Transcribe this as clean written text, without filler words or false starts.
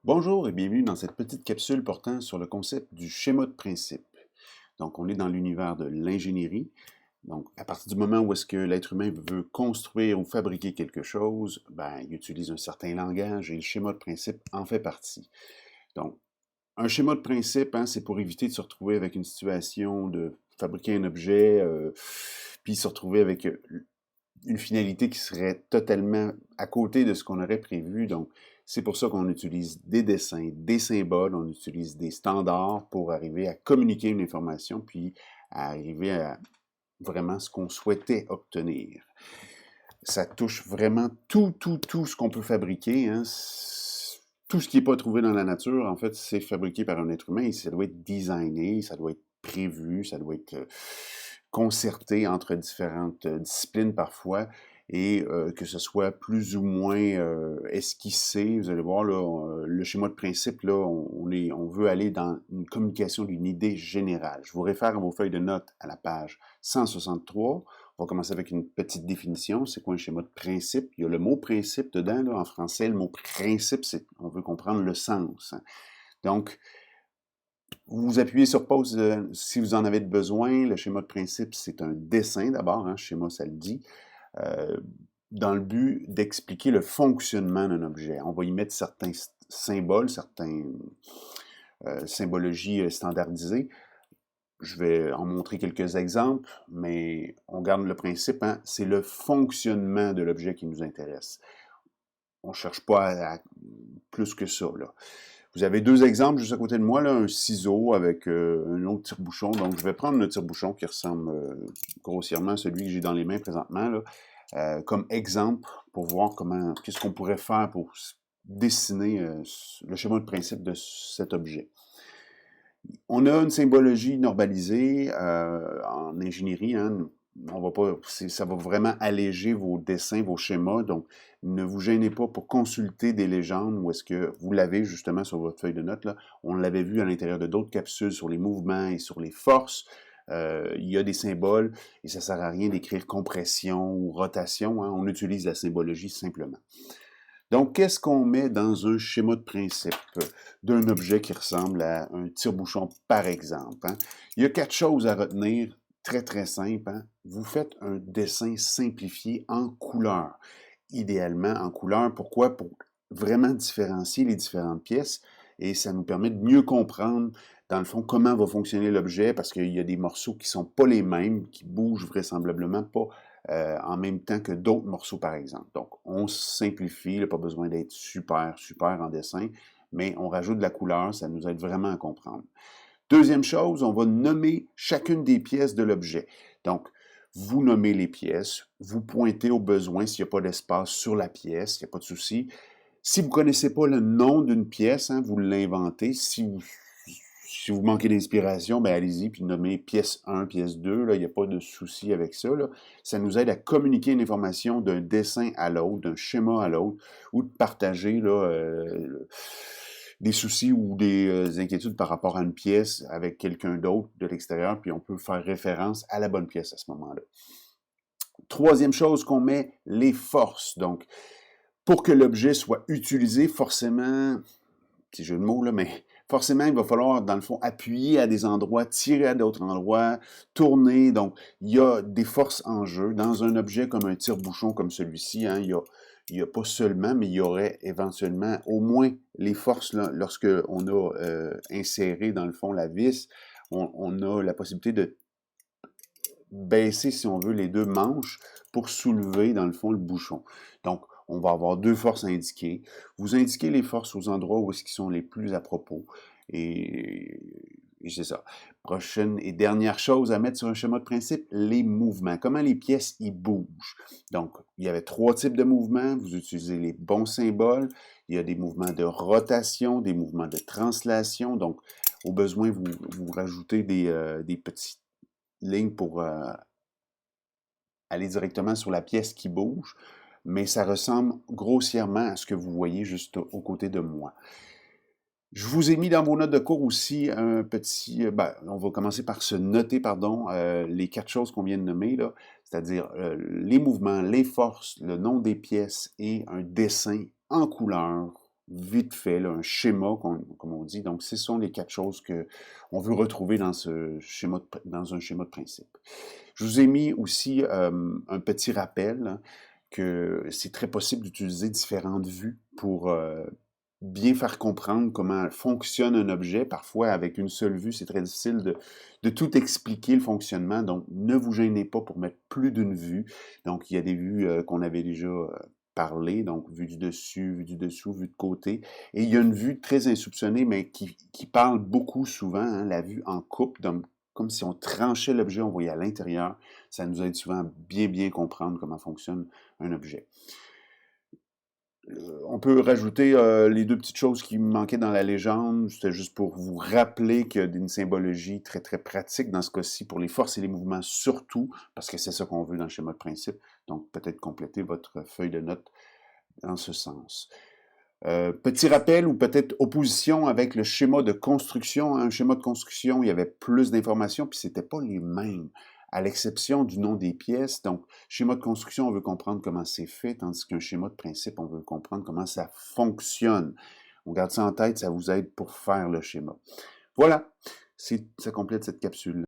Bonjour et bienvenue dans cette petite capsule portant sur le concept du schéma de principe. Donc, on est dans l'univers de l'ingénierie. Donc, à partir du moment où est-ce que l'être humain veut construire ou fabriquer quelque chose, ben, il utilise un certain langage et le schéma de principe en fait partie. Donc, un schéma de principe, hein, c'est pour éviter de se retrouver avec une situation de fabriquer un objet, puis se retrouver avec une finalité qui serait totalement à côté de ce qu'on aurait prévu. Donc, c'est pour ça qu'on utilise des dessins, des symboles, on utilise des standards pour arriver à communiquer une information, puis à arriver à vraiment ce qu'on souhaitait obtenir. Ça touche vraiment tout ce qu'on peut fabriquer, hein. Tout ce qui n'est pas trouvé dans la nature, en fait, c'est fabriqué par un être humain et ça doit être designé, ça doit être prévu, ça doit être concerté entre différentes disciplines parfois et que ce soit plus ou moins esquissé. Vous allez voir, là, le schéma de principe, là, on veut aller dans une communication d'une idée générale. Je vous réfère à vos feuilles de notes à la page 163. On va commencer avec une petite définition. C'est quoi un schéma de principe? Il y a le mot principe dedans, là, en français. Le mot principe, on veut comprendre le sens, hein. Donc, vous appuyez sur pause si vous en avez besoin. Le schéma de principe, c'est un dessin d'abord, hein, schéma, ça le dit, euh, dans le but d'expliquer le fonctionnement d'un objet. On va y mettre certains symboles, certaines symbologies standardisées. Je vais en montrer quelques exemples, mais on garde le principe, hein, c'est le fonctionnement de l'objet qui nous intéresse. On ne cherche pas à plus que ça, là. Vous avez deux exemples juste à côté de moi, là, un ciseau avec un autre tire-bouchon. Donc, je vais prendre le tire-bouchon qui ressemble grossièrement à celui que j'ai dans les mains présentement, là, comme exemple pour voir qu'est-ce qu'on pourrait faire pour dessiner le schéma de principe de cet objet. On a une symbologie normalisée en ingénierie, hein. On va pas, ça va vraiment alléger vos dessins, vos schémas. Donc, ne vous gênez pas pour consulter des légendes ou est-ce que vous l'avez justement sur votre feuille de notes, là. On l'avait vu à l'intérieur de d'autres capsules sur les mouvements et sur les forces. Il y a des symboles et ça ne sert à rien d'écrire compression ou rotation, hein. On utilise la symbologie simplement. Donc, qu'est-ce qu'on met dans un schéma de principe d'un objet qui ressemble à un tire-bouchon, par exemple, hein? Il y a quatre choses à retenir, très simples, hein? Vous faites un dessin simplifié en couleur, idéalement en couleur. Pourquoi? Pour vraiment différencier les différentes pièces et ça nous permet de mieux comprendre, dans le fond, comment va fonctionner l'objet parce qu'il y a des morceaux qui ne sont pas les mêmes, qui bougent vraisemblablement pas en même temps que d'autres morceaux, par exemple. Donc, on simplifie, il n'y a pas besoin d'être super en dessin, mais on rajoute de la couleur, ça nous aide vraiment à comprendre. Deuxième chose, on va nommer chacune des pièces de l'objet. Donc, vous nommez les pièces, vous pointez au besoin s'il n'y a pas d'espace sur la pièce, il n'y a pas de souci. Si vous ne connaissez pas le nom d'une pièce, hein, vous l'inventez. Si vous manquez d'inspiration, ben allez-y, puis nommez pièce 1, pièce 2, là, il n'y a pas de souci avec ça, là. Ça nous aide à communiquer une information d'un dessin à l'autre, d'un schéma à l'autre, ou de partager là, des soucis ou des inquiétudes par rapport à une pièce avec quelqu'un d'autre de l'extérieur, puis on peut faire référence à la bonne pièce à ce moment-là. Troisième chose qu'on met, les forces. Donc, pour que l'objet soit utilisé, forcément, petit jeu de mots, là, mais forcément, il va falloir, dans le fond, appuyer à des endroits, tirer à d'autres endroits, tourner. Donc, il y a des forces en jeu. Dans un objet comme un tire-bouchon comme celui-ci, hein, il y a pas seulement, mais il y aurait éventuellement au moins les forces là, lorsque on a inséré, dans le fond, la vis. On a la possibilité de baisser, si on veut, les deux manches pour soulever, dans le fond, le bouchon. Donc, on va avoir deux forces à indiquer. Vous indiquez les forces aux endroits où est-ce qu'ils sont les plus à propos. Et c'est ça. Prochaine et dernière chose à mettre sur un schéma de principe, les mouvements. Comment les pièces y bougent. Donc, il y avait trois types de mouvements. Vous utilisez les bons symboles. Il y a des mouvements de rotation, des mouvements de translation. Donc, au besoin, vous rajoutez des petites lignes pour aller directement sur la pièce qui bouge, mais ça ressemble grossièrement à ce que vous voyez juste aux côtés de moi. Je vous ai mis dans vos notes de cours aussi un petit, on va commencer par se noter, pardon, les quatre choses qu'on vient de nommer, là, c'est-à-dire les mouvements, les forces, le nom des pièces et un dessin en couleur vite fait, là, un schéma, comme on dit. Donc, ce sont les 4 choses qu'on veut retrouver dans dans un schéma de principe. Je vous ai mis aussi un petit rappel hein, que c'est très possible d'utiliser différentes vues pour bien faire comprendre comment fonctionne un objet. Parfois, avec une seule vue, c'est très difficile de tout expliquer le fonctionnement. Donc, ne vous gênez pas pour mettre plus d'une vue. Donc, il y a des vues qu'on avait déjà parlé, donc vue du dessus, vue du dessous, vue de côté. Et il y a une vue très insoupçonnée, mais qui parle beaucoup souvent, hein, la vue en coupe, donc, comme si on tranchait l'objet, on voyait à l'intérieur. Ça nous aide souvent à bien comprendre comment fonctionne un objet. On peut rajouter les 2 petites choses qui me manquaient dans la légende. C'était juste pour vous rappeler qu'il y a une symbologie très pratique dans ce cas-ci pour les forces et les mouvements surtout, parce que c'est ça qu'on veut dans le schéma de principe. Donc, peut-être compléter votre feuille de notes dans ce sens. Petit rappel ou peut-être opposition avec le schéma de construction. Un schéma de construction, il y avait plus d'informations, puis c'était pas les mêmes, à l'exception du nom des pièces. Donc, schéma de construction, on veut comprendre comment c'est fait, tandis qu'un schéma de principe, on veut comprendre comment ça fonctionne. On garde ça en tête, ça vous aide pour faire le schéma. Voilà, ça complète cette capsule.